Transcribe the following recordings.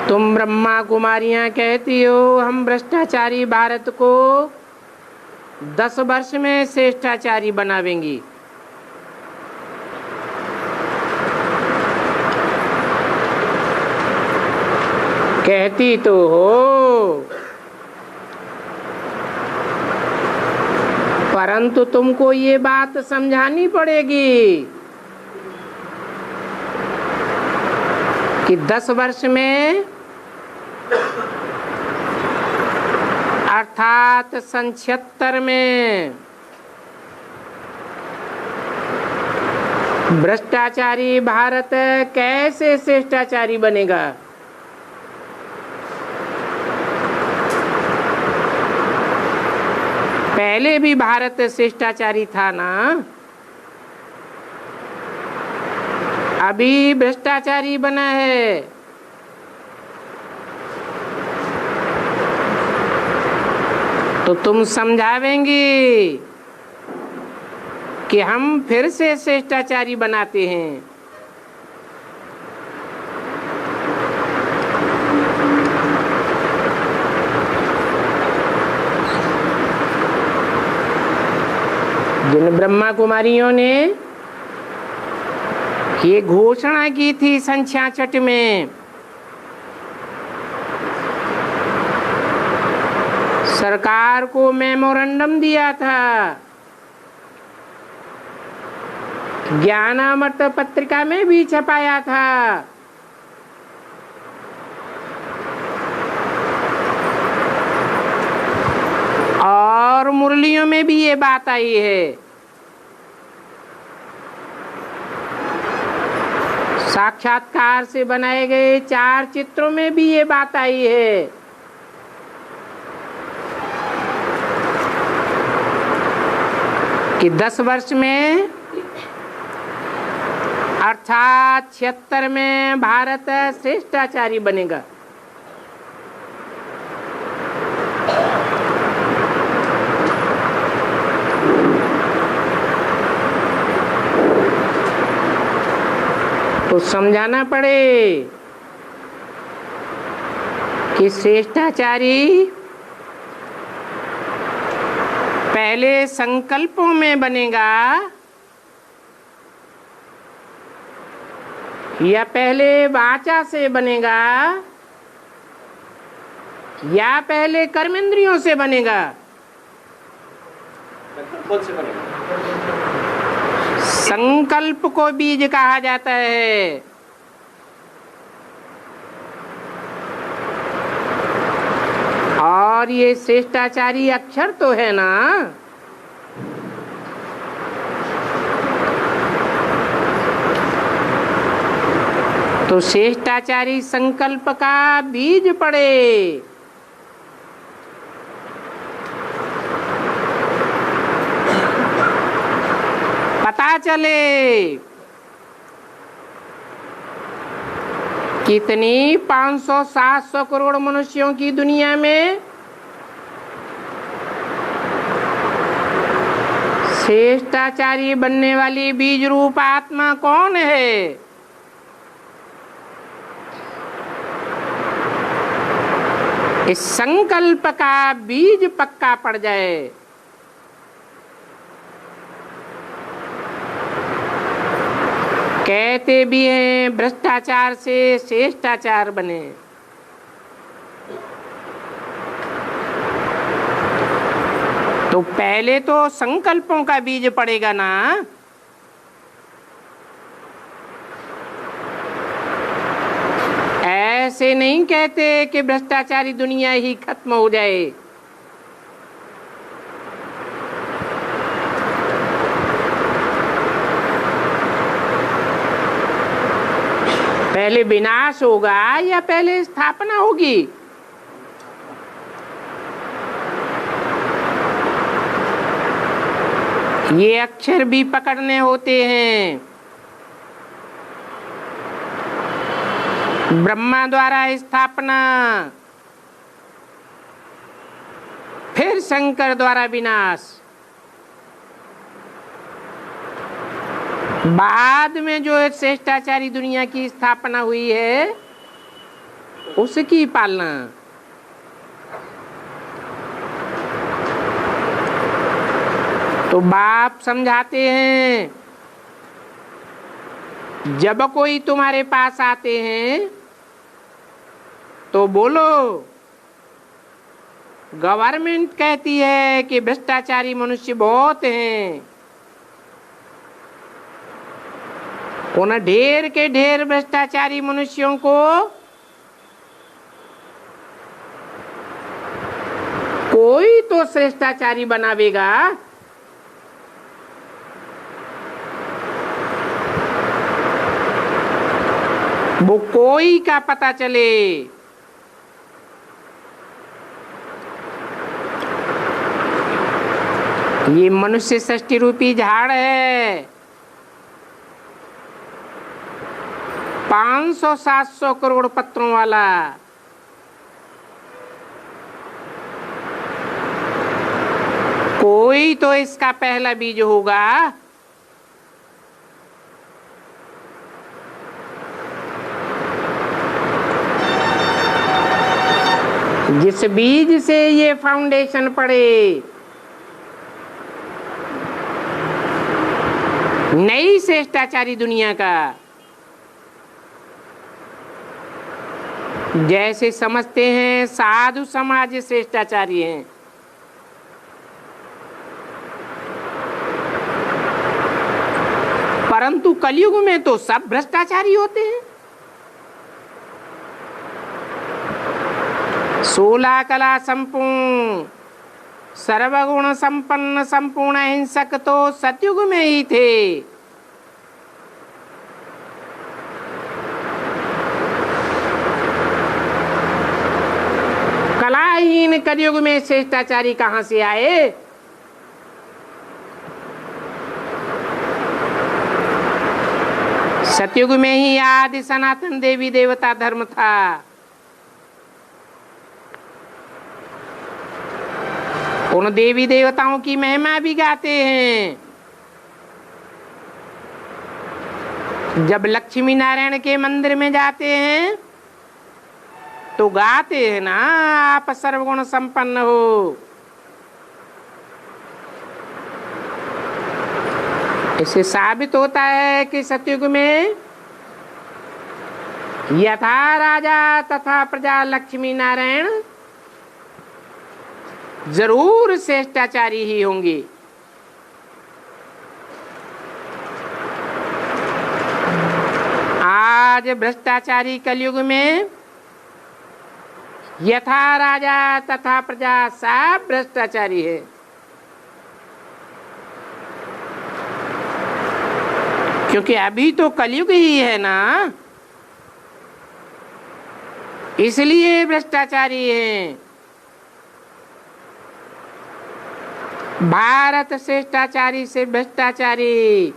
तुम ब्रह्मा कुमारियां कहती हो हम भ्रष्टाचारी भारत को 10 वर्ष में श्रेष्ठाचारी बनावेंगी। कहती तो हो, परंतु तुमको ये बात समझानी पड़ेगी कि 10 वर्ष में अर्थात सन 76 में भ्रष्टाचारी भारत कैसे श्रेष्ठाचारी बनेगा। पहले भी भारत श्रेष्ठाचारी था ना, अभी भ्रष्टाचारी बना है। तो तुम समझावेंगी कि हम फिर से श्रेष्ठाचारी बनाते हैं। जिन ब्रह्मा कुमारियों ने ये घोषणा की थी सन 66 में, सरकार को मेमोरेंडम दिया था, ज्ञानामृत पत्रिका में भी छपाया था। और मुरलियों में भी ये बात आई है। साक्षात्कार से बनाए गए 4 चित्रों में भी ये बात आई है। कि 10 वर्ष में अर्थात 76 में भारत श्रेष्ठाचारी बनेगा। तो समझाना पड़े कि श्रेष्ठाचारी पहले संकल्पों में बनेगा या पहले वाचा से बनेगा या पहले कर्मेंद्रियों से बनेगा। कौन से बनेगा? संकल्प को बीज कहा जाता है। और ये श्रेष्ठाचारी अक्षर तो है ना। तो श्रेष्ठाचारी संकल्प का बीज पड़े। पता चले कितनी 500-700 करोड़ मनुष्यों की दुनिया में श्रेष्ठाचारी बनने वाली बीज रूप आत्मा कौन है। इस संकल्प का बीज पक्का पड़ जाए कहते भी हैं भ्रष्टाचार से श्रेष्ठाचार बने। तो पहले तो संकल्पों का बीज पड़ेगा ना। ऐसे नहीं कहते कि भ्रष्टाचारी दुनिया ही खत्म हो जाए। पहले विनाश होगा या पहले स्थापना होगी। ये अक्षर भी पकड़ने होते हैं। ब्रह्मा द्वारा स्थापना, फिर शंकर द्वारा विनाश, बाद में जो एक श्रेष्ठाचारी दुनिया की स्थापना हुई है उसकी पालना। तो बाप समझाते हैं, जब कोई तुम्हारे पास आते हैं तो बोलो गवर्नमेंट कहती है कि भ्रष्टाचारी मनुष्य बहुत हैं, उन ढेर के ढेर भ्रष्टाचारी मनुष्यों को कोई तो श्रेष्ठाचारी बनावेगा। वो कोई का पता चले। ये मनुष्य सृष्टि रूपी झाड़ है, 500-700 करोड़ पत्रों वाला। कोई तो इसका पहला बीज होगा। जिस बीज से ये फाउंडेशन पड़े, नई श्रेष्ठाचारी दुनिया का, जैसे समझते हैं साधु समाज श्रेष्ठाचारी हैं, परंतु कलयुग में तो सब भ्रष्टाचारी होते हैं। 16 कला संपूर्ण, सर्वगुण संपन्न, संपूर्ण अहिंसक तो सतयुग में ही थे। कलाहीन कलयुग में श्रेष्ठाचारी कहां से आए? सतयुग में ही आदि सनातन देवी देवता धर्म था। उन देवी देवताओं की महिमा भी गाते हैं। जब लक्ष्मी नारायण के मंदिर में जाते हैं तो गाते हैं ना, आप सर्वगुण संपन्न हो। इससे साबित होता है कि सतयुग में यथा राजा तथा प्रजा लक्ष्मी नारायण जरूर श्रेष्ठाचारी ही होंगे। आज भ्रष्टाचारी कलयुग में यथा राजा तथा प्रजा सब भ्रष्टाचारी है। क्योंकि अभी तो कलयुग ही है ना, इसलिए भ्रष्टाचारी हैं। भारत श्रेष्ठाचारी से भ्रष्टाचारी,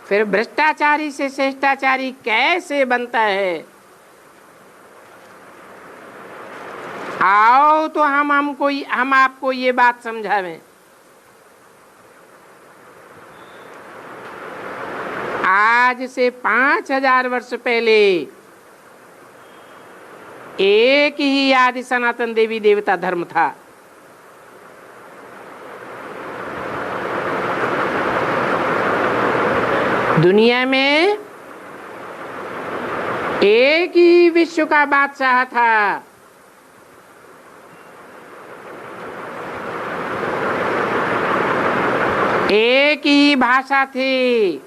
फिर भ्रष्टाचारी से श्रेष्ठाचारी कैसे बनता है? आओ तो हम आपको ये बात समझावें। आज से 5000 वर्ष पहले एक ही आदि सनातन देवी देवता धर्म था। दुनिया में एक ही विश्व का बादशाह था। एक ही भाषा थी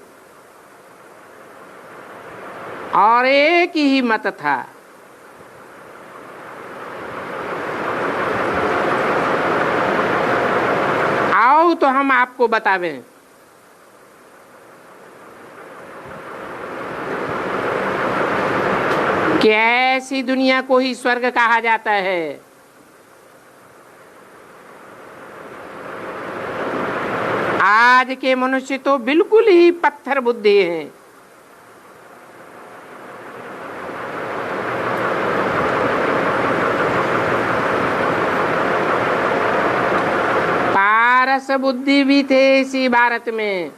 और एक ही मत था। आओ तो हम आपको बतावें। कि ऐसी दुनिया को ही स्वर्ग कहा जाता है। आज के मनुष्य तो बिल्कुल ही पत्थर बुद्धि हैं। पारस बुद्धि भी थे इसी भारत में।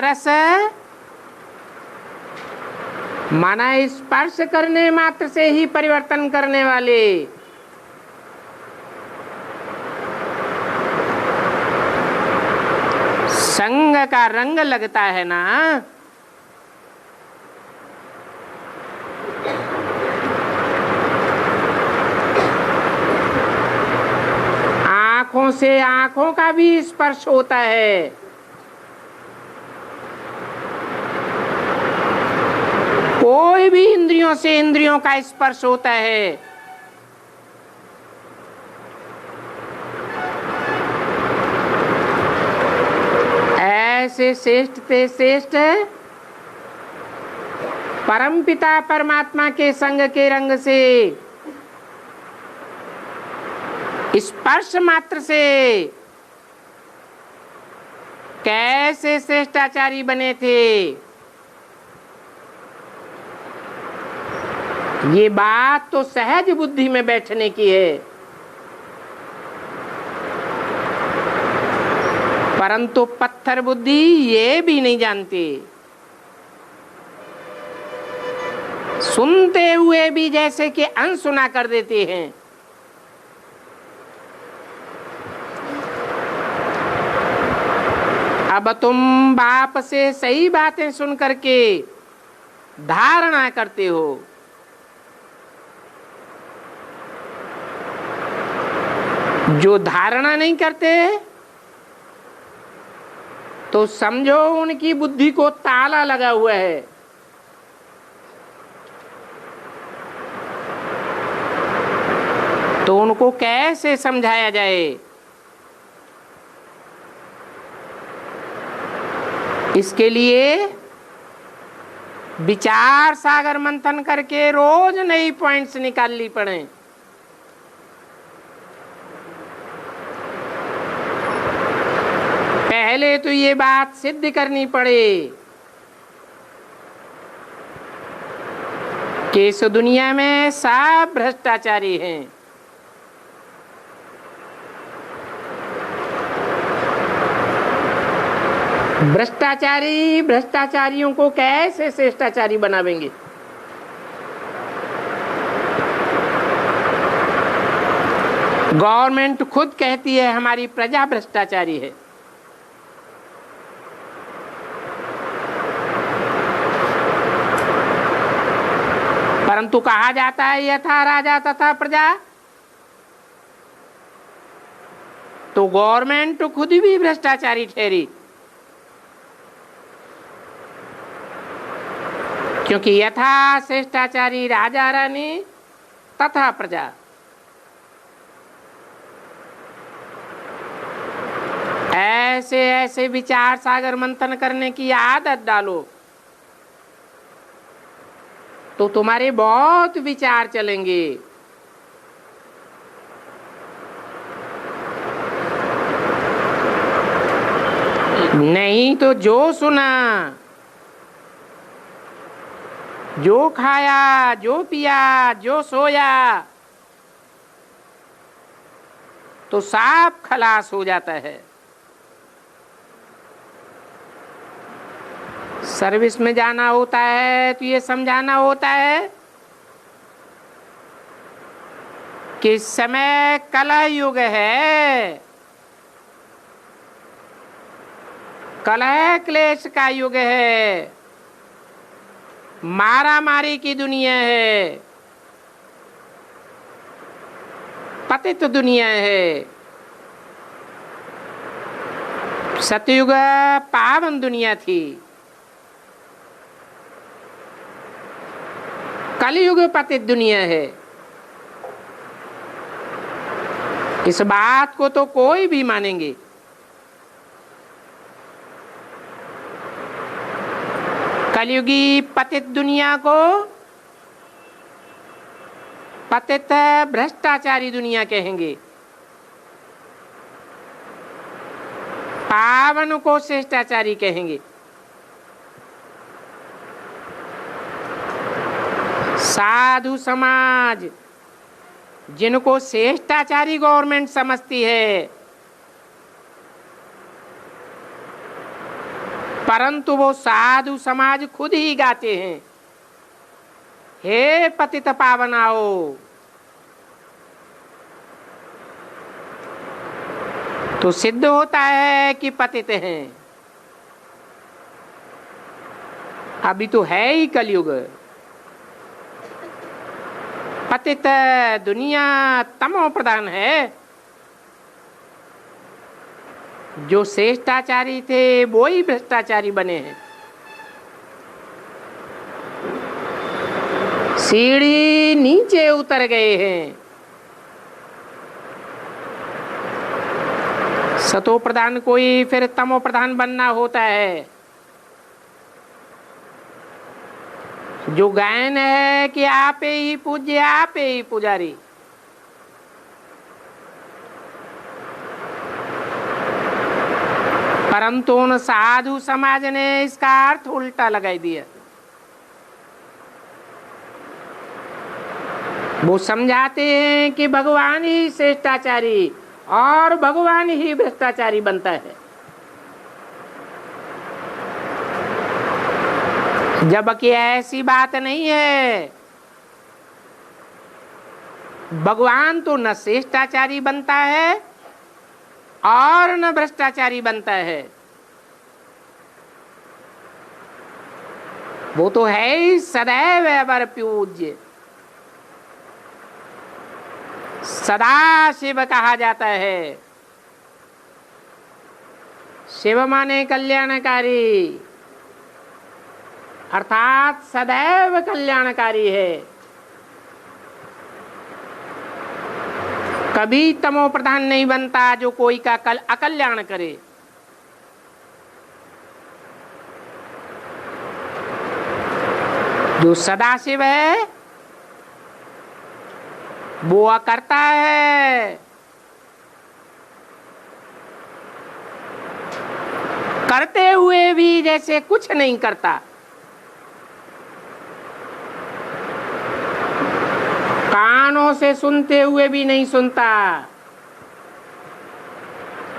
स्पर्श माना स्पर्श करने मात्र से ही परिवर्तन करने वाले। संग का रंग लगता है ना, आंखों से आंखों का भी स्पर्श होता है। कोई भी इंद्रियों से इंद्रियों का स्पर्श होता है। ऐसे श्रेष्ठ ते श्रेष्ठ परमपिता परमात्मा के संग के रंग से स्पर्श मात्र से कैसे श्रेष्ठाचारी बने थे, ये बात तो सहज बुद्धि में बैठने की है। परंतु पत्थर बुद्धि ये भी नहीं जानती, सुनते हुए भी जैसे कि अनसुना कर देते हैं। अब तुम बाप से सही बातें सुन करके धारणा करते हो, जो धारणा नहीं करते तो समझो उनकी बुद्धि को ताला लगा हुआ है। तो उनको कैसे समझाया जाए? इसके लिए विचार सागर मंथन करके रोज नई पॉइंट्स निकालनी पड़े। पहले तो ये बात सिद्ध करनी पड़े कि इस दुनिया में सब भ्रष्टाचारी हैं। भ्रष्टाचारी भ्रष्टाचारियों को कैसे श्रेष्ठाचारी बनावेंगे? गवर्नमेंट खुद कहती है हमारी प्रजा भ्रष्टाचारी है। परंतु कहा जाता है यथा राजा तथा प्रजा, तो गवर्नमेंट तो खुद भी भ्रष्टाचारी ठहरी, क्योंकि यथा श्रेष्ठाचारी राजा रानी तथा प्रजा। ऐसे ऐसे विचार सागर मंथन करने की आदत डालो तो तुम्हारे बहुत विचार चलेंगे। नहीं तो जो सुना, जो खाया, जो पिया, जो सोया, तो साफ खलास हो जाता है। सर्विस में जाना होता है तो ये समझाना होता है कि इस समय कलह युग है, कलह क्लेश का युग है, मारा मारी की दुनिया है, पतित दुनिया है। सतयुग पावन दुनिया थी, कलयुग पतित दुनिया है। इस बात को तो कोई भी मानेंगे। कलयुगी पतित दुनिया को पतित भ्रष्टाचारी दुनिया कहेंगे, पावन को श्रेष्ठाचारी कहेंगे। साधु समाज जिनको श्रेष्ठाचारी गवर्नमेंट समझती है, परंतु वो साधु समाज खुद ही गाते हैं, हे पतित पावनाओ। तो सिद्ध होता है कि पतित हैं। अभी तो है ही कलयुग। पतित दुनिया तमो प्रधान है। जो श्रेष्ठाचारी थे वो ही भ्रष्टाचारी बने हैं। सीढ़ी नीचे उतर गए हैं। सतो प्रधान कोई फिर तमो प्रधान बनना होता है। जो गायन है कि आप ही पूज्य आप ही पुजारी, परंतु उन साधु समाज ने इसका अर्थ उल्टा लगाई दिया। वो समझाते हैं कि भगवान ही श्रेष्ठाचारी और भगवान ही भ्रष्टाचारी बनता है, जबकि ऐसी बात नहीं है। भगवान तो न श्रेष्ठाचारी बनता है और न भ्रष्टाचारी बनता है। वो तो है ही सदैव अवर पूज्य, सदा शिव कहा जाता है। शिव माने कल्याणकारी, अर्थात सदैव कल्याणकारी है। कभी तमो प्रधान नहीं बनता जो कोई का अकल्याण करे। जो सदाशिव है वो करता है, करते हुए भी जैसे कुछ नहीं करता। कानों से सुनते हुए भी नहीं सुनता,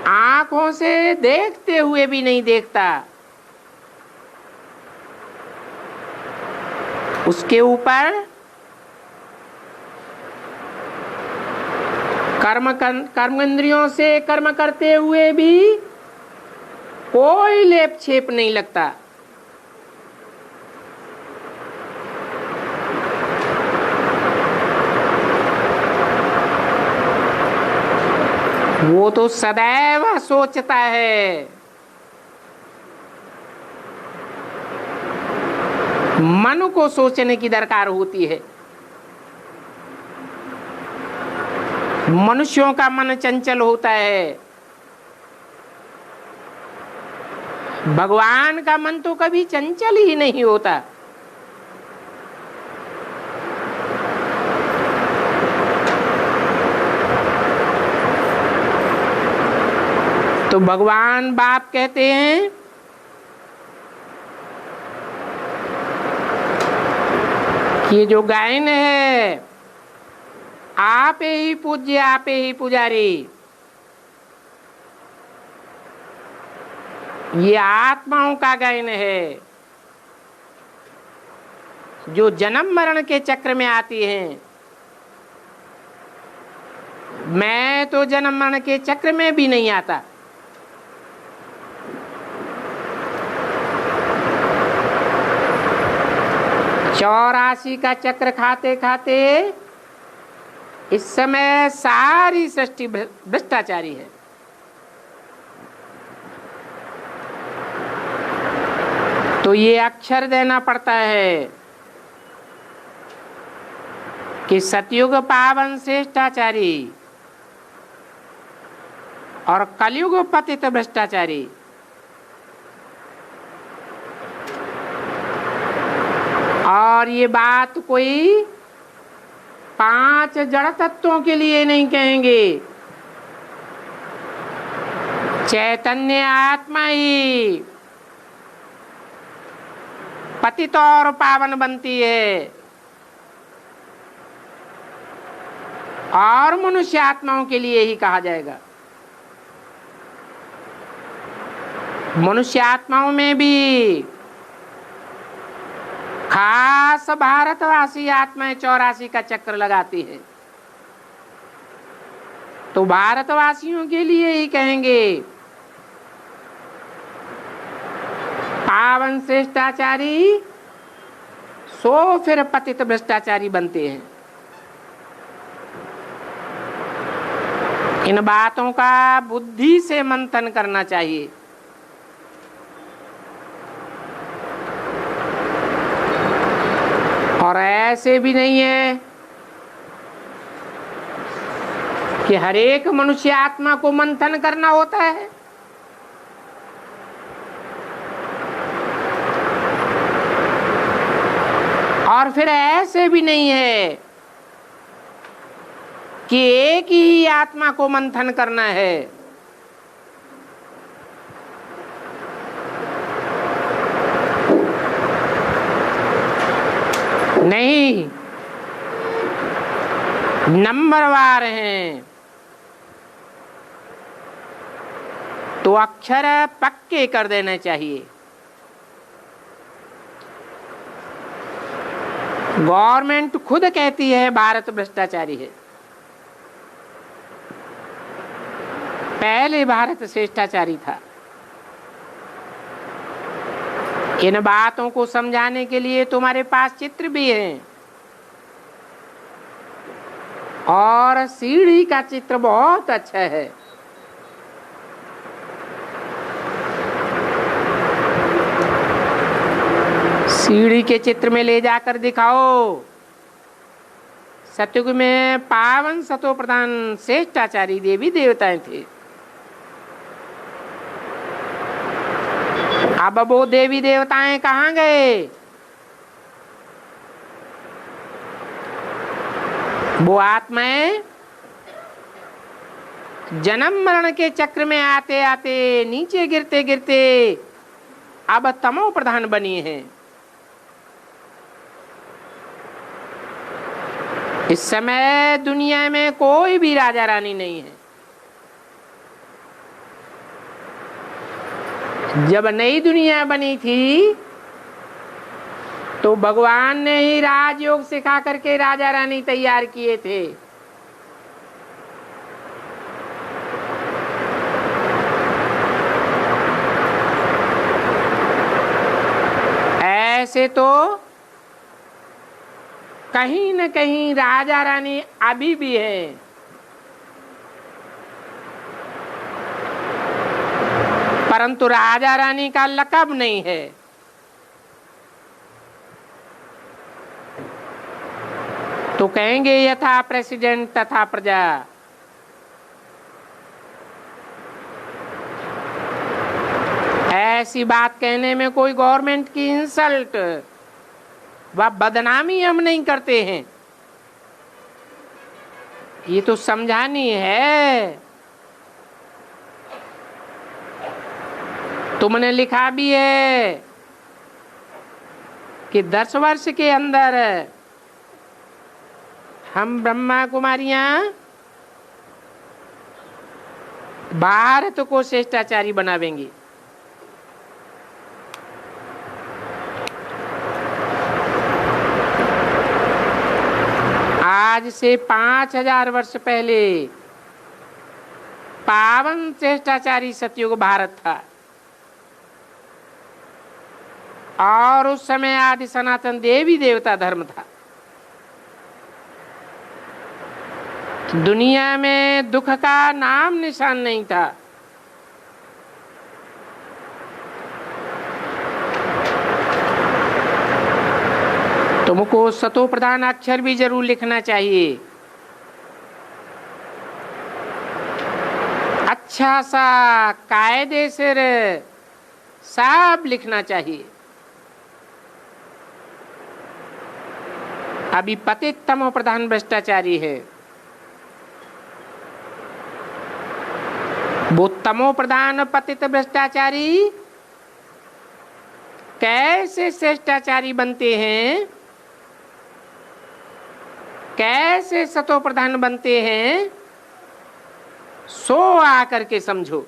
आंखों से देखते हुए भी नहीं देखता। उसके ऊपर कर्म इंद्रियों से कर्म करते हुए भी कोई लेप छेप नहीं लगता। वो तो सदैव सोचता है। मन को सोचने की दरकार होती है। मनुष्यों का मन चंचल होता है, भगवान का मन तो कभी चंचल ही नहीं होता। तो भगवान बाप कहते हैं कि ये जो गायन है आप ही पूज्य आप ही पुजारी, ये आत्माओं का गायन है जो जन्म मरण के चक्र में आती हैं। मैं तो जन्म मरण के चक्र में भी नहीं आता। चौरासी का चक्र खाते खाते इस समय सारी सृष्टि भ्रष्टाचारी है। तो ये अक्षर देना पड़ता है कि सतयुग पावन श्रेष्ठाचारी और कलयुग पतित भ्रष्टाचारी। और ये बात कोई 5 जड़ तत्वों के लिए नहीं कहेंगे। चैतन्य आत्मा ही पतित और पावन बनती है और मनुष्य आत्माओं के लिए ही कहा जाएगा। मनुष्य आत्माओं में भी खास भारतवासी आत्माएं 84 का चक्र लगाती है। तो भारतवासियों के लिए ही कहेंगे पावन श्रेष्ठाचारी सो फिर पतित भ्रष्टाचारी बनते हैं। इन बातों का बुद्धि से मंथन करना चाहिए। और ऐसे भी नहीं है कि हर एक मनुष्य आत्मा को मंथन करना होता है। और फिर ऐसे भी नहीं है कि एक ही आत्मा को मंथन करना है। नहीं, नंबरवार हैं तो अक्षर पक्के कर देने चाहिए। गवर्नमेंट खुद कहती है भारत भ्रष्टाचारी है। पहले भारत श्रेष्ठाचारी था। इन बातों को समझाने के लिए तुम्हारे पास चित्र भी हैं और सीढ़ी का चित्र बहुत अच्छा है। सीढ़ी के चित्र में ले जाकर दिखाओ। सतयुग में पावन सतो प्रधान श्रेष्ठाचारी देवी देवताएं थे। अब वो देवी देवताएं कहाँ गए? वो आत्माएं जन्म मरण के चक्र में आते आते नीचे गिरते गिरते अब तमो प्रधान बनी हैं। इस समय दुनिया में कोई भी राजा रानी नहीं है। जब नई दुनिया बनी थी तो भगवान ने ही राजयोग सिखा करके राजा रानी तैयार किए थे। ऐसे तो कहीं न कहीं राजा रानी अभी भी हैं। परंतु राजा रानी का लक़ब नहीं है। तो कहेंगे यथा प्रेसिडेंट तथा प्रजा। ऐसी बात कहने में कोई गवर्नमेंट की इंसल्ट व बदनामी हम नहीं करते हैं। ये तो समझानी है। तुमने लिखा भी है कि 10 वर्ष के अंदर हम ब्रह्मा कुमारियां भारत को श्रेष्ठाचारी बनावेंगे। आज से 5000 वर्ष पहले पावन श्रेष्ठाचारी सतयुग भारत था और उस समय आदि सनातन देवी देवता धर्म था। दुनिया में दुख का नाम निशान नहीं था। तुमको सतो प्रधान अक्षर भी जरूर लिखना चाहिए। अच्छा सा कायदे से सब लिखना चाहिए। अभी पतित तमो प्रधान भ्रष्टाचारी है। वो तमो प्रधान पतित भ्रष्टाचारी कैसे श्रेष्ठाचारी बनते हैं, कैसे सतो प्रधान बनते हैं, सो आकर के समझो।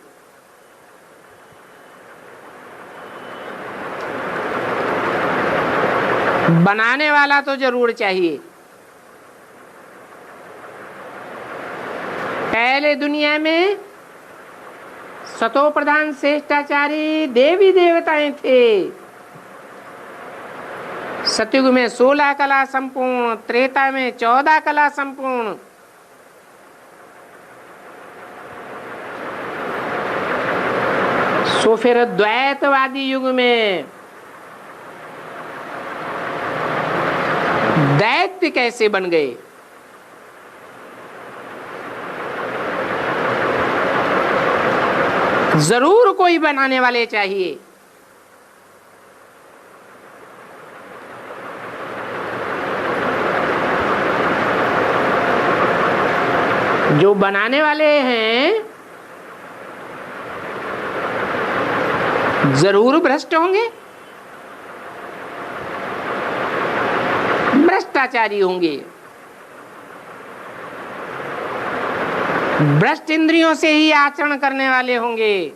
बनाने वाला तो जरूर चाहिए। पहले दुनिया में सतो प्रधान श्रेष्ठाचारी देवी देवताएं थे। सतयुग में 16 कला संपूर्ण, त्रेता में 14 कला संपूर्ण। सो फिर द्वैतवादी युग में दैत्य कैसे बन गए? जरूर कोई बनाने वाले चाहिए। जो बनाने वाले हैं जरूर भ्रष्ट होंगे, भ्रष्टाचारी होंगे, भ्रष्ट इंद्रियों से ही आचरण करने वाले होंगे।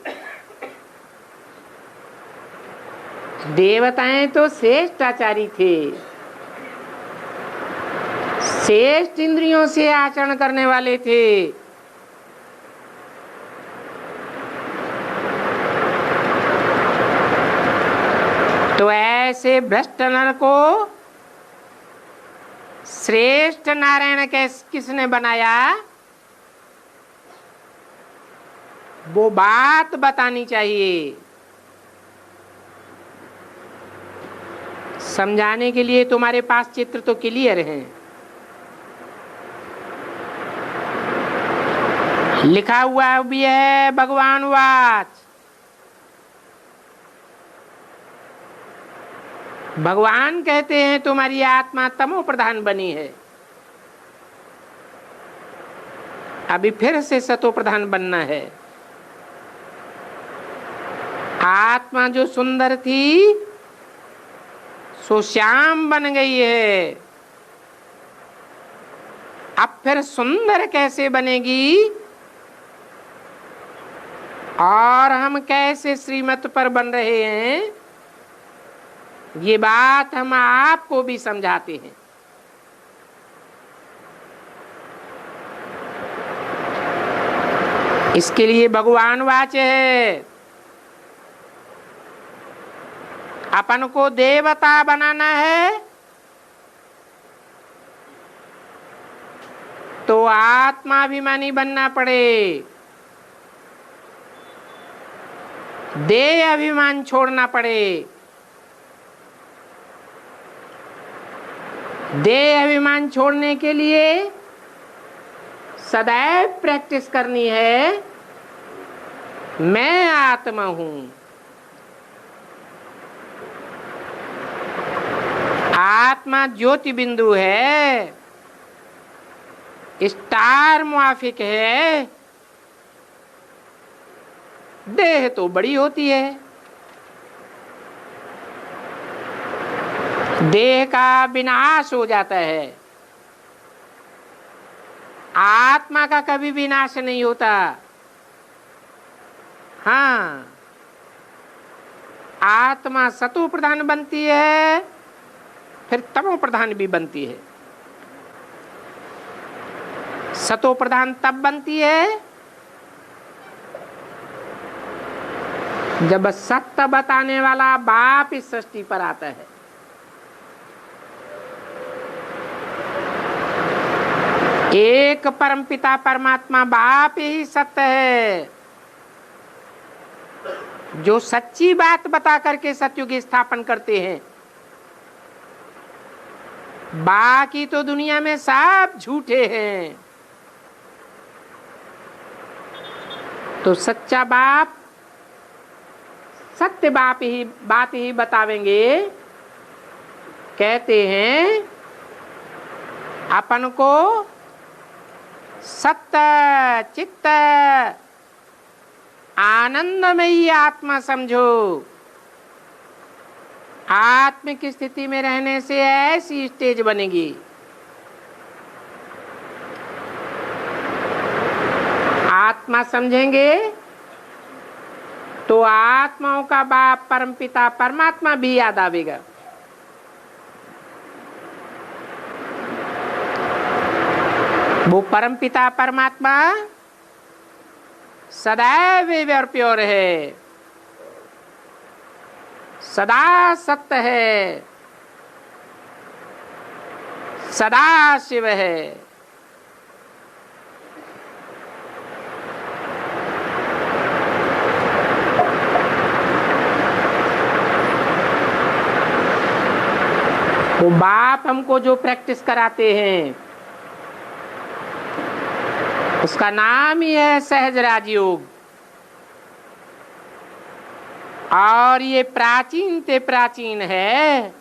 देवताएं तो श्रेष्ठाचारी थे, श्रेष्ठ इंद्रियों से आचरण करने वाले थे। तो ऐसे भ्रष्ट नर को श्रेष्ठ नारायण किसने बनाया? वो बात बतानी चाहिए। समझाने के लिए तुम्हारे पास चित्र तो क्लियर है, लिखा हुआ भी है भगवान वाच। भगवान कहते हैं तुम्हारी आत्मा तमो प्रधान बनी है, अभी फिर से सतो प्रधान बनना है। आत्मा जो सुंदर थी सो श्याम बन गई है, अब फिर सुंदर कैसे बनेगी और हम कैसे श्रीमत पर बन रहे हैं, ये बात हम आपको भी समझाते हैं। इसके लिए भगवान वाचे है, अपन को देवता बनाना है तो आत्माभिमानी बनना पड़े, देह अभिमान छोड़ना पड़े। देह अभिमान छोड़ने के लिए सदैव प्रैक्टिस करनी है, मैं आत्मा हूं। आत्मा ज्योति बिंदु है, स्टार मुआफिक है, देह तो बड़ी होती है। देह का विनाश हो जाता है, आत्मा का कभी विनाश नहीं होता। हाँ, आत्मा सतो प्रधान बनती है, फिर तमो प्रधान भी बनती है। सतो प्रधान तब बनती है जब सत्य बताने वाला बाप इस सृष्टि पर आता है। एक परमपिता परमात्मा बाप ही सत्य है, जो सच्ची बात बता करके सतयुग स्थापन करते हैं। बाकी तो दुनिया में सब झूठे हैं। तो सच्चा बाप सत्य बात ही बतावेंगे। कहते हैं अपन को सत्य चित्त आनंदमयी आत्मा समझो। आत्मिक स्थिति में रहने से ऐसी स्टेज बनेगी। आत्मा समझेंगे तो आत्माओं का बाप परमपिता परमात्मा भी याद आवेगा। वो परम पिता परमात्मा सदैव और प्योर है, सदा सत्य है, सदा शिव है। वो बाप हमको जो प्रैक्टिस कराते हैं उसका नाम ही है सहज राजयोग। और ये प्राचीन ते प्राचीन है।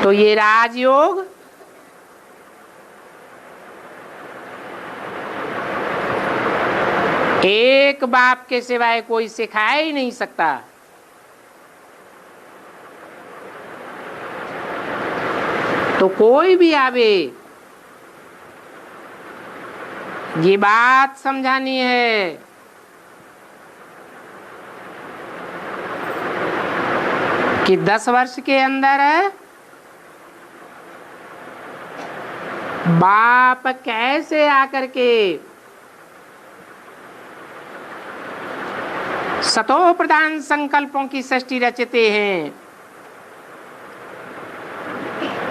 तो ये राजयोग एक बाप के सिवाय कोई सिखा ही नहीं सकता। तो कोई भी आवे, ये बात समझानी है कि 10 वर्ष के अंदर बाप कैसे आकर के सतो प्रधान संकल्पों की सृष्टि रचते हैं,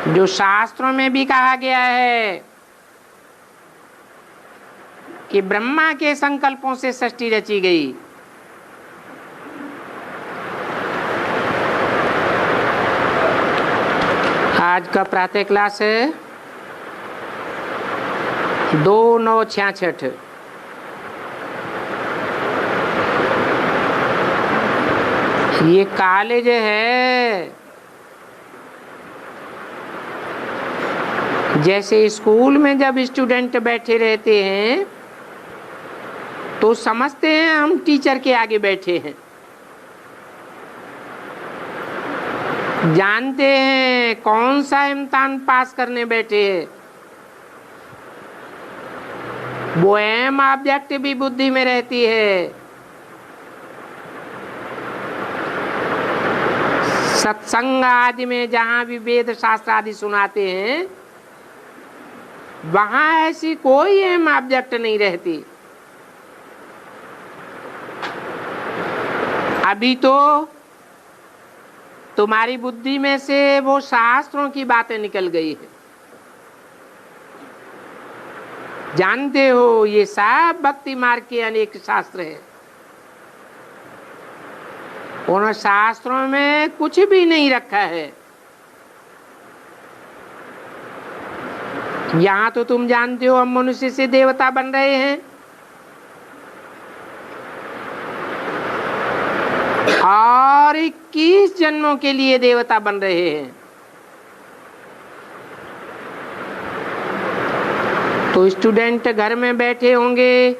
जो शास्त्रों में भी कहा गया है कि ब्रह्मा के संकल्पों से सृष्टि रची गई। आज का प्रातः क्लास है 2/9/66। ये कॉलेज है, जैसे स्कूल में जब स्टूडेंट बैठे रहते हैं तो समझते हैं हम टीचर के आगे बैठे हैं, जानते हैं कौन सा इम्तिहान पास करने बैठे हैं। वो एम ऑब्जेक्ट भी बुद्धि में रहती है। सत्संग आदि में जहां भी वेद शास्त्र आदि सुनाते हैं वहां ऐसी कोई एम ऑब्जेक्ट नहीं रहती। अभी तो तुम्हारी बुद्धि में से वो शास्त्रों की बातें निकल गई है। जानते हो ये सब भक्ति मार्ग के अनेक शास्त्र हैं। उन शास्त्रों में कुछ भी नहीं रखा है। यहाँ तो तुम जानते हो हम मनुष्य से देवता बन रहे हैं, और 21 जन्मों के लिए देवता बन रहे हैं। तो स्टूडेंट घर में बैठे होंगे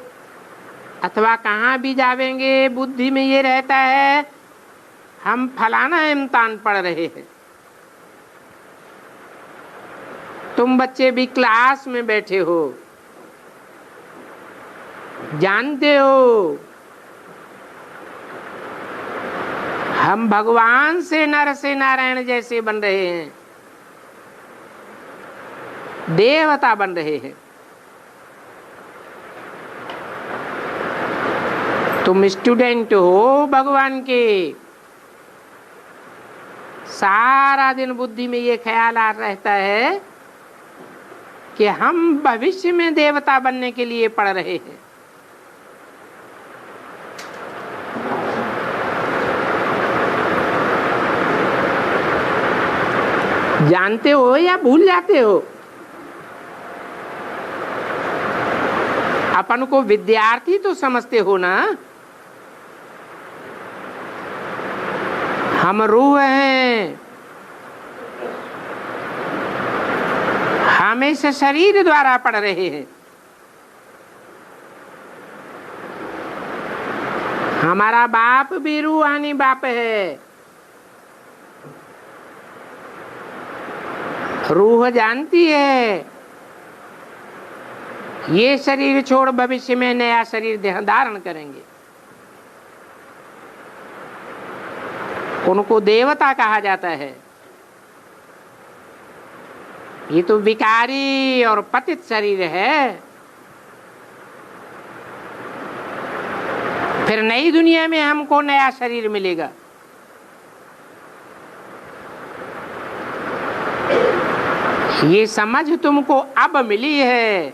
अथवा कहाँ भी जावेंगे, बुद्धि में ये रहता है हम फलाना इम्तिहान पढ़ रहे हैं। तुम बच्चे भी क्लास में बैठे हो, जानते हो हम भगवान से नर से नारायण जैसे बन रहे हैं, देवता बन रहे हैं। तुम स्टूडेंट हो भगवान के, सारा दिन बुद्धि में ये ख्याल आ रहता है कि हम भविष्य में देवता बनने के लिए पढ़ रहे हैं। जानते हो या भूल जाते हो? अपन को विद्यार्थी तो समझते हो ना। हम रूह हैं, हम इस शरीर द्वारा पढ़ रहे हैं। हमारा बाप भी रूहानी बाप है। रूह जानती है ये शरीर छोड़ भविष्य में नया शरीर धारण करेंगे। उनको देवता कहा जाता है। ये तो विकारी और पतित शरीर है। फिर नई दुनिया में हमको नया शरीर मिलेगा। ये समझ तुमको अब मिली है।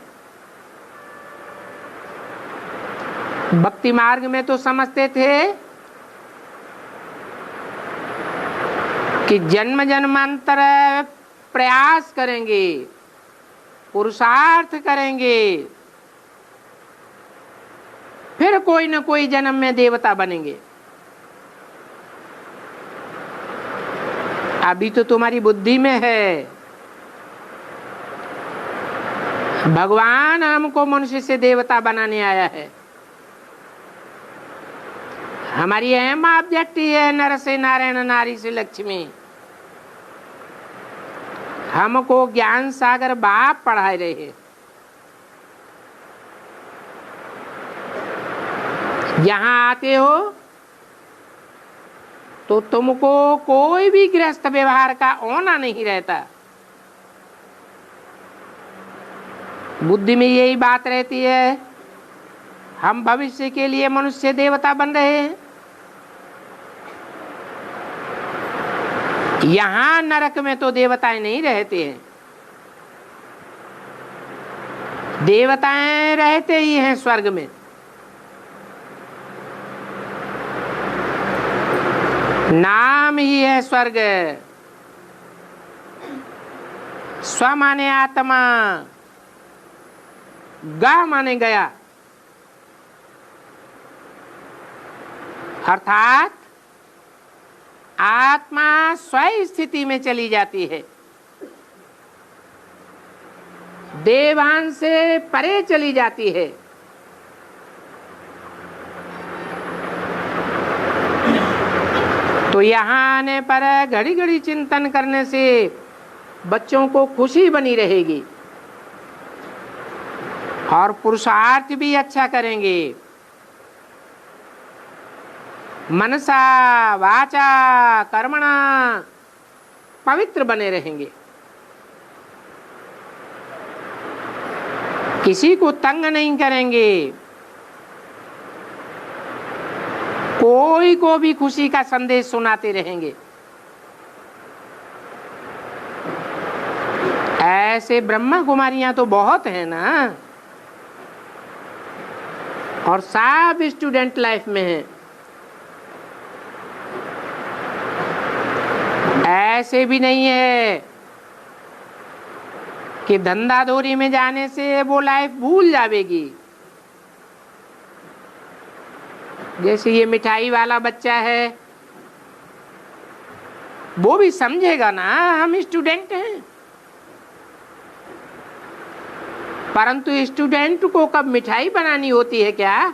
भक्ति मार्ग में तो समझते थे कि जन्म जन्मांतर प्रयास करेंगे, पुरुषार्थ करेंगे, फिर कोई न कोई जन्म में देवता बनेंगे। अभी तो तुम्हारी बुद्धि में है, भगवान हमको मनुष्य से देवता बनाने आया है। हमारी अहम ऑब्जेक्ट है नर से नारायण, नारी से लक्ष्मी। हमको ज्ञान सागर बाप पढ़ा रहे हैं। यहाँ आते हो तो तुमको कोई भी गृहस्थ व्यवहार का होना नहीं रहता। बुद्धि में यही बात रहती है, हम भविष्य के लिए मनुष्य देवता बन रहे हैं। यहाँ नरक में तो देवताएं नहीं रहते हैं, देवताएं रहते ही हैं स्वर्ग में। नाम ही है स्वर्ग। स्व माने आत्मा, गा माने गया, अर्थात आत्मा स्व स्थिति में चली जाती है, देवान से परे चली जाती है। तो यहाँ आने पर घड़ी घड़ी चिंतन करने से बच्चों को खुशी बनी रहेगी और पुरुषार्थ भी अच्छा करेंगे। मनसा वाचा कर्मणा पवित्र बने रहेंगे, किसी को तंग नहीं करेंगे, कोई को भी खुशी का संदेश सुनाते रहेंगे। ऐसे ब्रह्मा कुमारियां तो बहुत हैं ना, और सब स्टूडेंट लाइफ में हैं। ऐसे भी नहीं है कि धंधाधोरी में जाने से वो लाइफ भूल जाएगी। जैसे ये मिठाई वाला बच्चा है, वो भी समझेगा ना हम स्टूडेंट हैं, परंतु स्टूडेंट को कब मिठाई बनानी होती है क्या?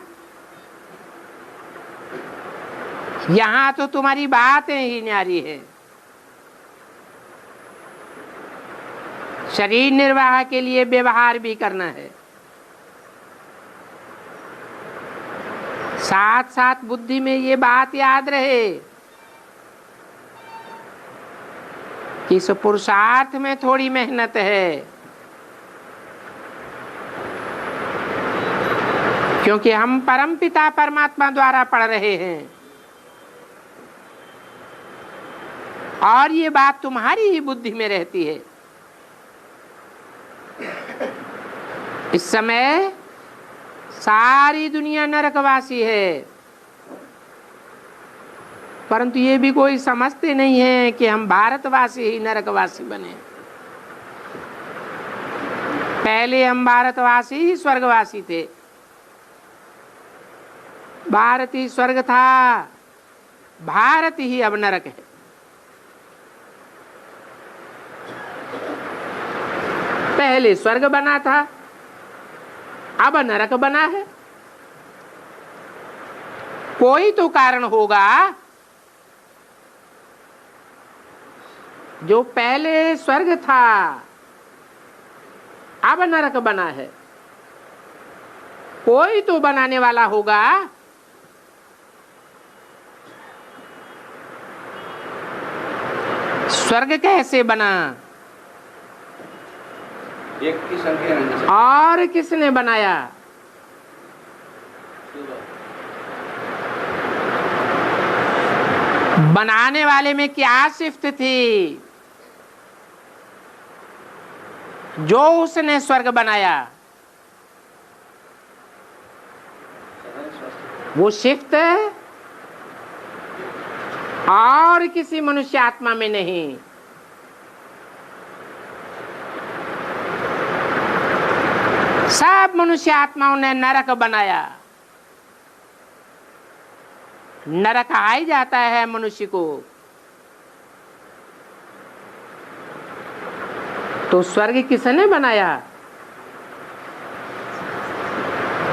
यहाँ तो तुम्हारी बातें ही न्यारी है। शरीर निर्वाह के लिए व्यवहार भी करना है, साथ साथ बुद्धि में ये बात याद रहे कि इस पुरुषार्थ में थोड़ी मेहनत है, क्योंकि हम परम पिता परमात्मा द्वारा पढ़ रहे हैं। और ये बात तुम्हारी ही बुद्धि में रहती है। इस समय सारी दुनिया नरकवासी है, परंतु ये भी कोई समझते नहीं है कि हम भारतवासी ही नरकवासी बने। पहले हम भारतवासी ही स्वर्गवासी थे। भारत ही स्वर्ग था, भारत ही अब नरक है। पहले स्वर्ग बना था, अब नरक बना है। कोई तो कारण होगा जो पहले स्वर्ग था अब नरक बना है। कोई तो बनाने वाला होगा। स्वर्ग कैसे बना? एक की संख्या रहनी चाहिए। और किसने बनाया? बनाने वाले में क्या सिफ्त थी जो उसने स्वर्ग बनाया? वो सिफ्त और किसी मनुष्य आत्मा में नहीं। सब मनुष्य आत्माओं ने नरक बनाया। नरक आ ही जाता है मनुष्य को। तो स्वर्ग किसने बनाया?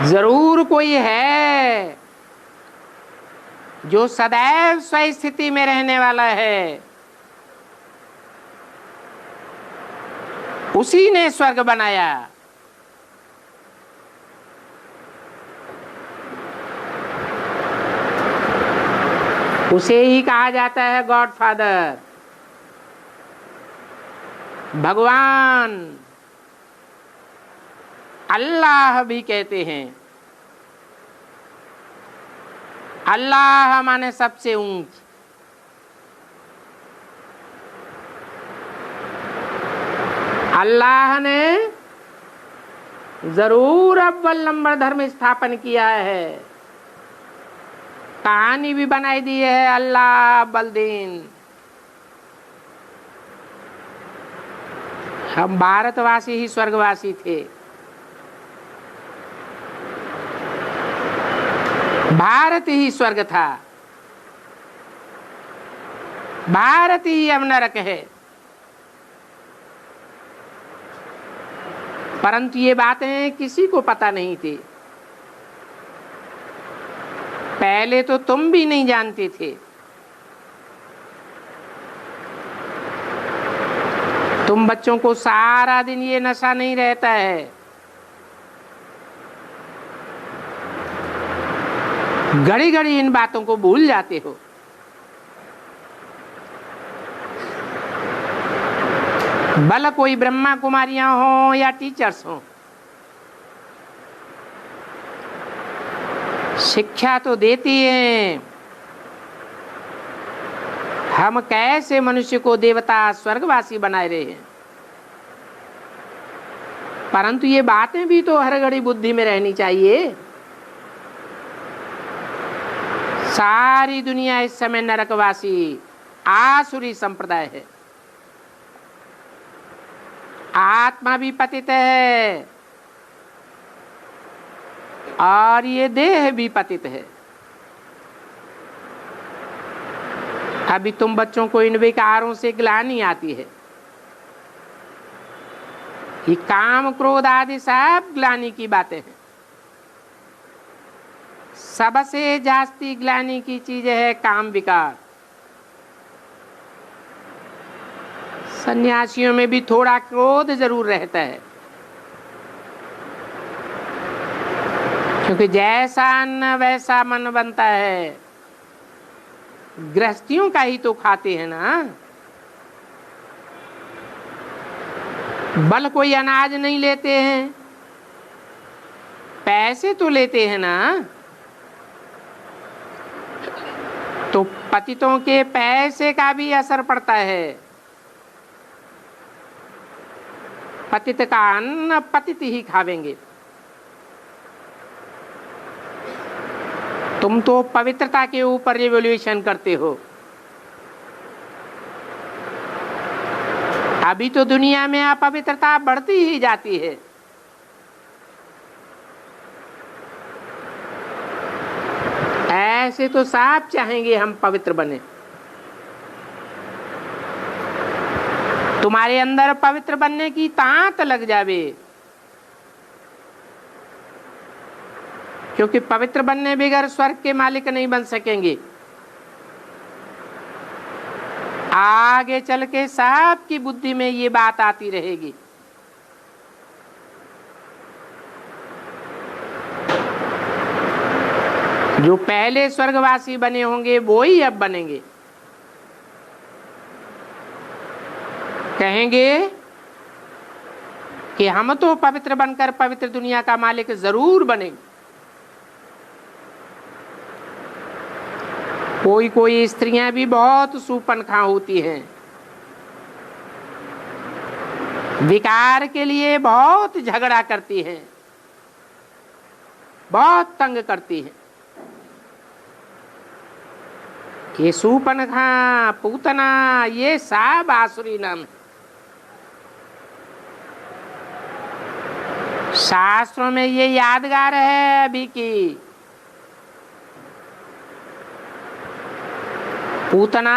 जरूर कोई है जो सदैव स्वस्थिति में रहने वाला है, उसी ने स्वर्ग बनाया। उसे ही कहा जाता है गॉड फादर, भगवान, अल्लाह भी कहते हैं। अल्लाह माने सबसे ऊंच। अल्लाह ने जरूर अव्वल नंबर धर्म स्थापन किया है। कहानी भी बनाई दी है अल्लाह अव्वल दिन। हम भारतवासी ही स्वर्गवासी थे। भारत ही स्वर्ग था, भारत ही अब नरक है। परंतु ये बातें किसी को पता नहीं थी। पहले तो तुम भी नहीं जानते थे। तुम बच्चों को सारा दिन ये नशा नहीं रहता है। घड़ी घड़ी इन बातों को भूल जाते हो। भला कोई ब्रह्मा कुमारियां हो या टीचर्स हो, शिक्षा तो देती हैं हम कैसे मनुष्य को देवता स्वर्गवासी बनाए रहे हैं। परंतु ये बातें भी तो हर घड़ी बुद्धि में रहनी चाहिए। सारी दुनिया इस समय नरकवासी आसुरी संप्रदाय है। आत्मा भी पतित है और ये देह भी पतित है। अभी तुम बच्चों को इन विकारों से ग्लानि आती है। ये काम क्रोध आदि सब ग्लानि की बातें हैं। सबसे जास्ती ग्लानि की चीज है काम विकार। सन्यासियों में भी थोड़ा क्रोध जरूर रहता है, क्योंकि जैसा अन्न वैसा मन बनता है। गृहस्थियों का ही तो खाते हैं ना। बल कोई अनाज नहीं लेते हैं, पैसे तो लेते हैं ना। तो पतितों के पैसे का भी असर पड़ता है। पतित का अन्न पतित ही खावेंगे। तुम तो पवित्रता के ऊपर रिवॉल्यूशन करते हो। अभी तो दुनिया में अपवित्रता बढ़ती ही जाती है। ऐसे तो सब चाहेंगे हम पवित्र बने। तुम्हारे अंदर पवित्र बनने की तांत लग जावे, क्योंकि पवित्र बनने बगैर स्वर्ग के मालिक नहीं बन सकेंगे। आगे चल के सबकी बुद्धि में ये बात आती रहेगी। जो पहले स्वर्गवासी बने होंगे वो ही अब बनेंगे। कहेंगे कि हम तो पवित्र बनकर पवित्र दुनिया का मालिक जरूर बनेंगे। कोई कोई स्त्रियां भी बहुत सूपनखा होती हैं, विकार के लिए बहुत झगड़ा करती हैं, बहुत तंग करती हैं। ये सूपनखा, पूतना, ये सब आसुरी नाम है। शास्त्रों में ये यादगार है अभी की, पूतना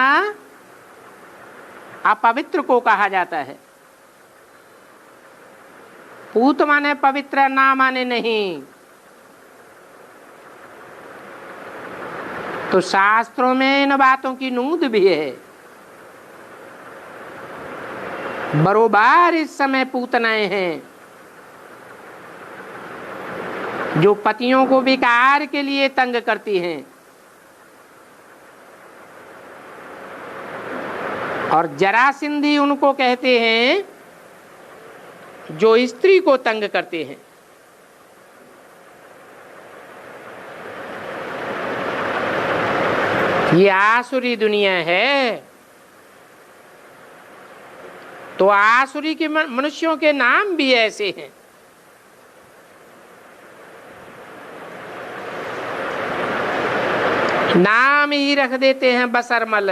अपवित्र को कहा जाता है। पूत माने पवित्र, ना माने नहीं। तो शास्त्रों में इन बातों की नोंद भी है। बरोबर इस समय पूतनाएं हैं जो पतियों को विकार के लिए तंग करती हैं और जरासिंधी उनको कहते हैं जो स्त्री को तंग करते हैं। ये आसुरी दुनिया है। तो आसुरी के मनुष्यों के नाम भी ऐसे हैं। नाम ही रख देते हैं बसरमल,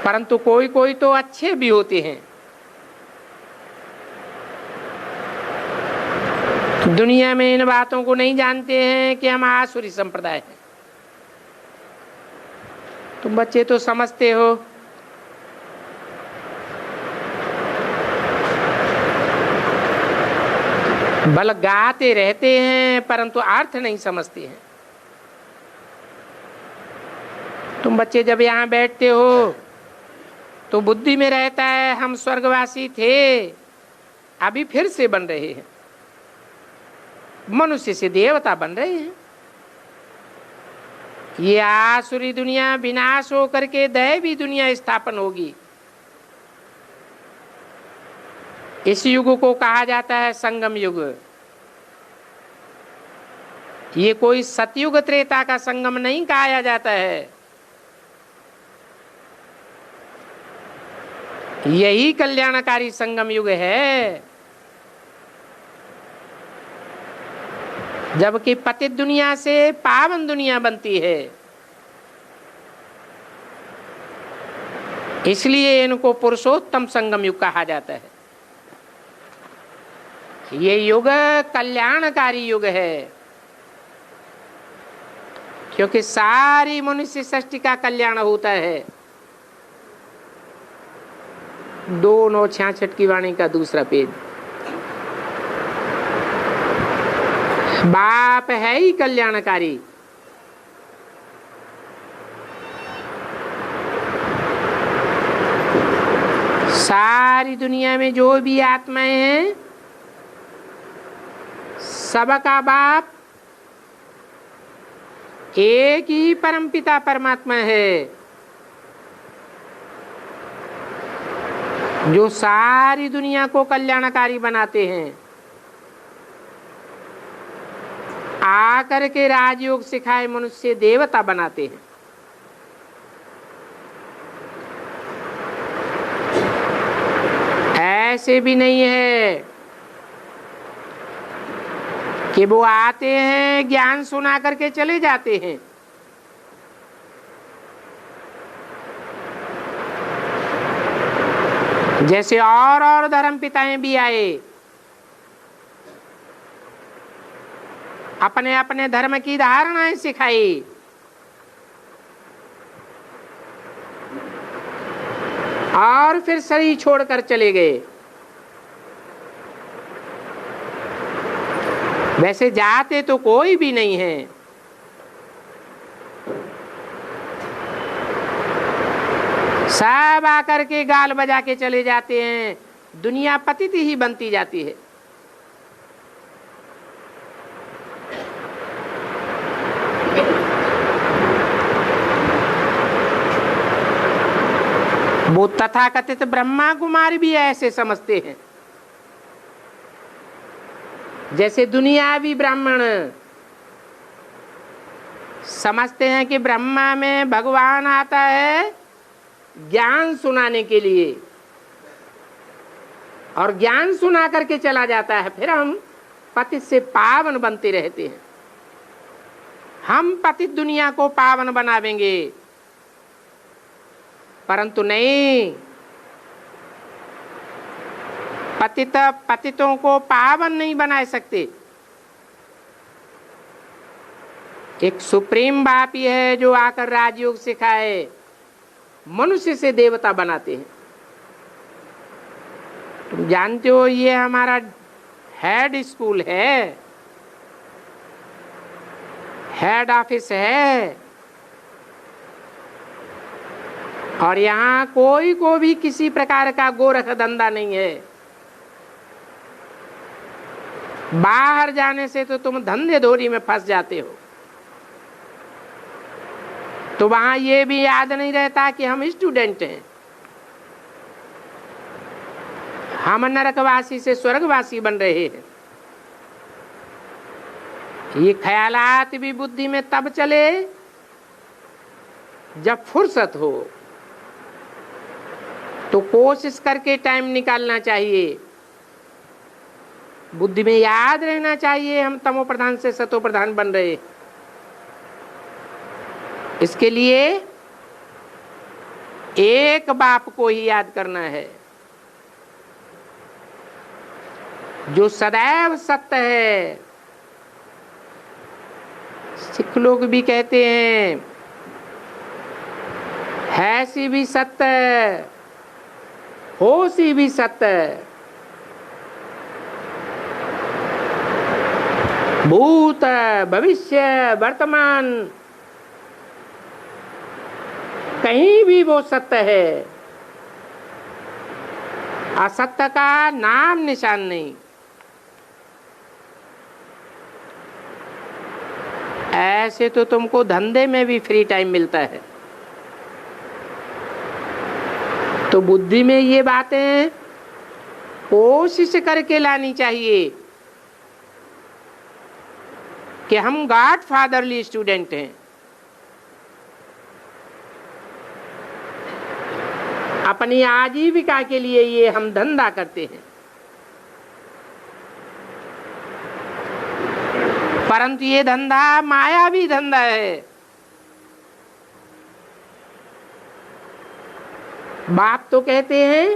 परंतु कोई कोई तो अच्छे भी होते हैं। दुनिया में इन बातों को नहीं जानते हैं कि हम आसुरी संप्रदाय हैं। तुम बच्चे तो समझते हो। बल गाते रहते हैं परंतु अर्थ नहीं समझते हैं। तुम बच्चे जब यहाँ बैठते हो तो बुद्धि में रहता है हम स्वर्गवासी थे, अभी फिर से बन रहे हैं, मनुष्य से देवता बन रहे हैं। ये आसुरी दुनिया विनाश होकर के दैवी दुनिया स्थापन होगी। इस युग को कहा जाता है संगम युग। ये कोई सतयुग त्रेता का संगम नहीं कहा जाता है। यही कल्याणकारी संगम युग है, जबकि पतित दुनिया से पावन दुनिया बनती है। इसलिए इनको पुरुषोत्तम संगम युग कहा जाता है। ये युग कल्याणकारी युग है, क्योंकि सारी मनुष्य सृष्टि का कल्याण होता है। 2:966 की वाणी का दूसरा पेज। बाप है ही कल्याणकारी। सारी दुनिया में जो भी आत्माएं हैं, सबका बाप एक ही परमपिता परमात्मा है, जो सारी दुनिया को कल्याणकारी बनाते हैं। आकर के राजयोग सिखाए मनुष्य देवता बनाते हैं। ऐसे भी नहीं है कि वो आते हैं ज्ञान सुना करके चले जाते हैं। जैसे और धर्म पिताएं भी आए, अपने अपने धर्म की धारणाएं सिखाई, और फिर शरीर छोड़कर चले गए। वैसे जाते तो कोई भी नहीं है। सब आकर के गाल बजा के चले जाते हैं। दुनिया पतित ही बनती जाती है। वो तथाकथित ब्रह्मा कुमारी भी ऐसे समझते हैं, जैसे दुनियावी ब्राह्मण समझते हैं कि ब्रह्मा में भगवान आता है ज्ञान सुनाने के लिए और ज्ञान सुना करके चला जाता है, फिर हम पतित से पावन बनते रहते हैं। हम पतित दुनिया को पावन बनावेंगे, परंतु नहीं, पतितों को पावन नहीं बना सकते। एक सुप्रीम बाप ही है जो आकर राजयोग सिखाए, मनुष्य से देवता बनाते हैं। तुम जानते हो ये हमारा हेड स्कूल है, हेड ऑफिस है, और यहाँ कोई को भी किसी प्रकार का गोरख धंधा नहीं है। बाहर जाने से तो तुम धंधे धोरी में फंस जाते हो, तो वहां ये भी याद नहीं रहता कि हम स्टूडेंट हैं, हम नरकवासी से स्वर्गवासी बन रहे हैं। ये ख्यालात भी बुद्धि में तब चले जब फुर्सत हो, तो कोशिश करके टाइम निकालना चाहिए। बुद्धि में याद रहना चाहिए हम तमो प्रधान से सतो प्रधान बन रहे। इसके लिए एक बाप को ही याद करना है जो सदैव सत्य है। सिख लोग भी कहते हैं है सी भी सत्य, हो सी भी सत्य, भूत भविष्य वर्तमान कहीं भी वो सत्य है, असत्य का नाम निशान नहीं। ऐसे तो तुमको धंधे में भी फ्री टाइम मिलता है, तो बुद्धि में ये बातें कोशिश करके लानी चाहिए कि हम गॉड फादरली स्टूडेंट हैं। अपनी आजीविका के लिए ये हम धंधा करते हैं, परंतु ये धंधा मायावी धंधा है। बाप तो कहते हैं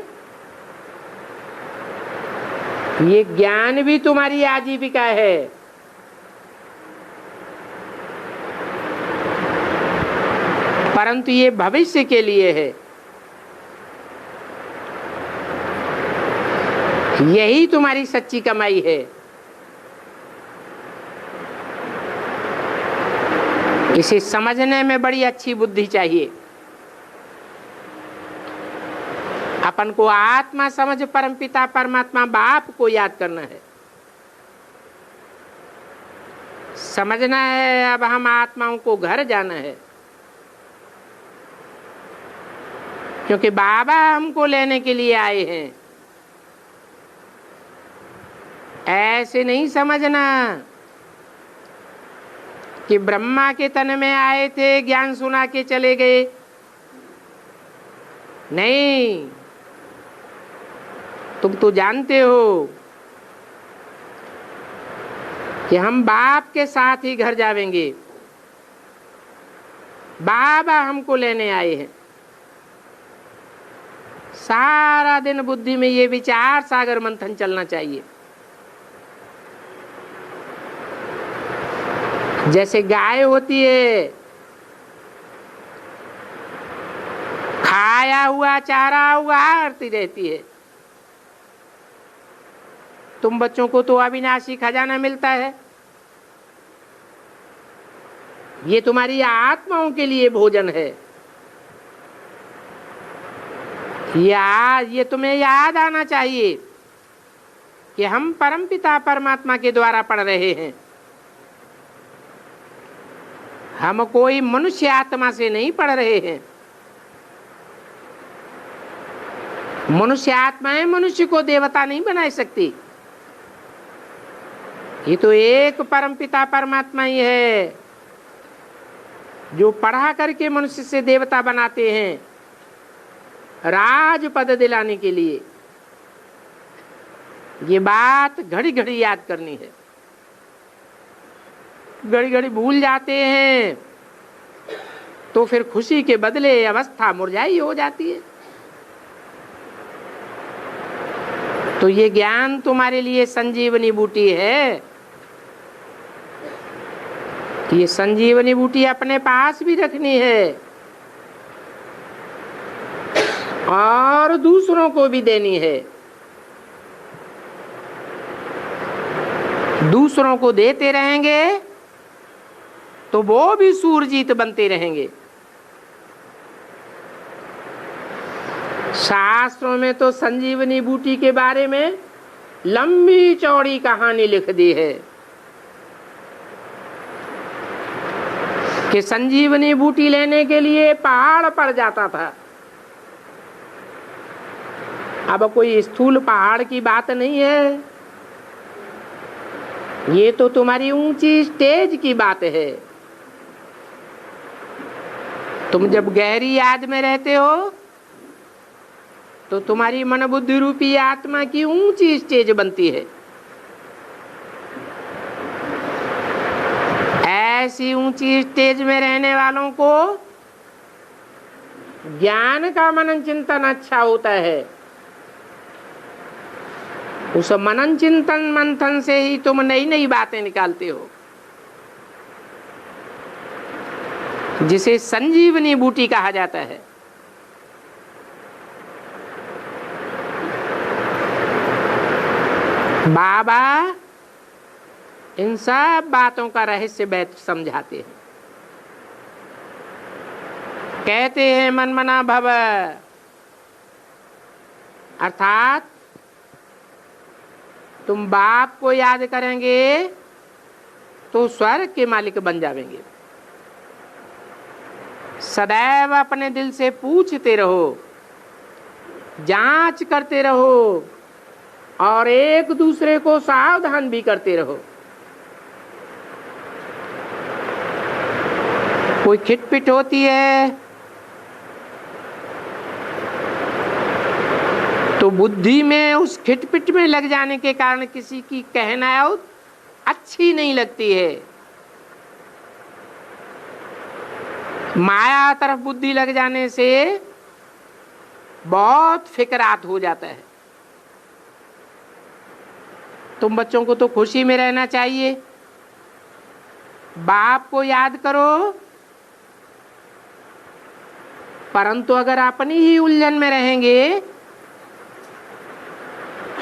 ये ज्ञान भी तुम्हारी आजीविका है, परंतु ये भविष्य के लिए है। यही तुम्हारी सच्ची कमाई है। इसे समझने में बड़ी अच्छी बुद्धि चाहिए। अपन को आत्मा समझ परमपिता परमात्मा बाप को याद करना है, समझना है अब हम आत्माओं को घर जाना है, क्योंकि बाबा हमको लेने के लिए आए हैं। ऐसे नहीं समझना कि ब्रह्मा के तन में आए थे, ज्ञान सुना के चले गए। नहीं, तुम तो जानते हो कि हम बाप के साथ ही घर जावेंगे। बाबा हमको लेने आए हैं। सारा दिन बुद्धि में ये विचार सागर मंथन चलना चाहिए। जैसे गाय होती है, खाया हुआ चारा उगाड़ती रहती है। तुम बच्चों को तो अविनाशी खजाना मिलता है, ये तुम्हारी आत्माओं के लिए भोजन है। ये तुम्हें याद आना चाहिए कि हम परमपिता परमात्मा के द्वारा पढ़ रहे हैं। हम कोई मनुष्य आत्मा से नहीं पढ़ रहे हैं। मनुष्य आत्माएं मनुष्य को देवता नहीं बना सकती। ये तो एक परमपिता परमात्मा ही है जो पढ़ा करके मनुष्य से देवता बनाते हैं राज पद दिलाने के लिए। ये बात घड़ी घड़ी याद करनी है। घड़ी घड़ी भूल जाते हैं तो फिर खुशी के बदले अवस्था मुरझाई हो जाती है। तो ये ज्ञान तुम्हारे लिए संजीवनी बूटी है। ये संजीवनी बूटी अपने पास भी रखनी है और दूसरों को भी देनी है। दूसरों को देते रहेंगे तो वो भी सूरजीत बनते रहेंगे। शास्त्रों में तो संजीवनी बूटी के बारे में लंबी चौड़ी कहानी लिख दी है कि संजीवनी बूटी लेने के लिए पहाड़ पर जाता था। अब कोई स्थूल पहाड़ की बात नहीं है, ये तो तुम्हारी ऊंची स्टेज की बात है। तुम जब गहरी याद में रहते हो तो तुम्हारी मन बुद्धि रूपी आत्मा की ऊंची स्टेज बनती है। ऐसी ऊंची स्टेज में रहने वालों को ज्ञान का मनन चिंतन अच्छा होता है। उस मनन चिंतन मंथन से ही तुम नई नई बातें निकालते हो, जिसे संजीवनी बूटी कहा जाता है। बाबा इन सब बातों का रहस्य बैठ समझाते हैं। कहते हैं मन मना भव, अर्थात तुम बाप को याद करेंगे तो स्वर्ग के मालिक बन जाएंगे। सदैव अपने दिल से पूछते रहो, जांच करते रहो और एक दूसरे को सावधान भी करते रहो। कोई खिटपिट होती है तो बुद्धि में उस खिटपिट में लग जाने के कारण किसी की कहना अच्छी नहीं लगती है। माया तरफ बुद्धि लग जाने से बहुत फिकरात हो जाता है। तुम बच्चों को तो खुशी में रहना चाहिए, बाप को याद करो, परंतु अगर अपनी ही उलझन में रहेंगे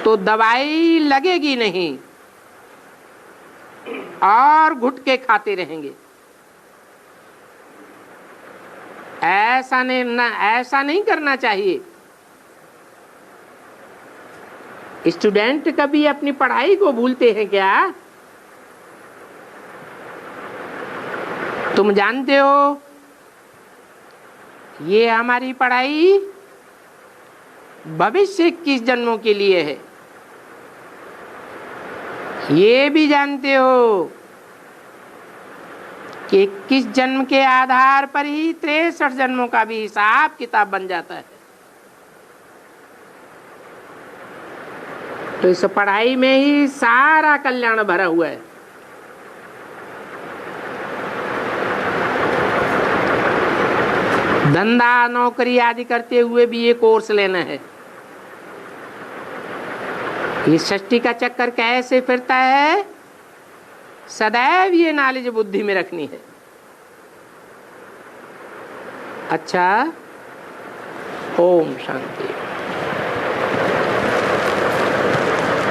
तो दवाई लगेगी नहीं और घुट के खाते रहेंगे। ऐसा नहीं करना चाहिए। स्टूडेंट कभी अपनी पढ़ाई को भूलते हैं क्या? तुम जानते हो ये हमारी पढ़ाई भविष्य 21 जन्मों के लिए है। ये भी जानते हो कि 21 जन्म के आधार पर ही 63 जन्मों का भी हिसाब किताब बन जाता है। तो इस पढ़ाई में ही सारा कल्याण भरा हुआ है। धंधा नौकरी आदि करते हुए भी ये कोर्स लेना है। ये सृष्टि का चक्कर कैसे फिरता है, सदैव ये नॉलेज बुद्धि में रखनी है। अच्छा, ओम शांति।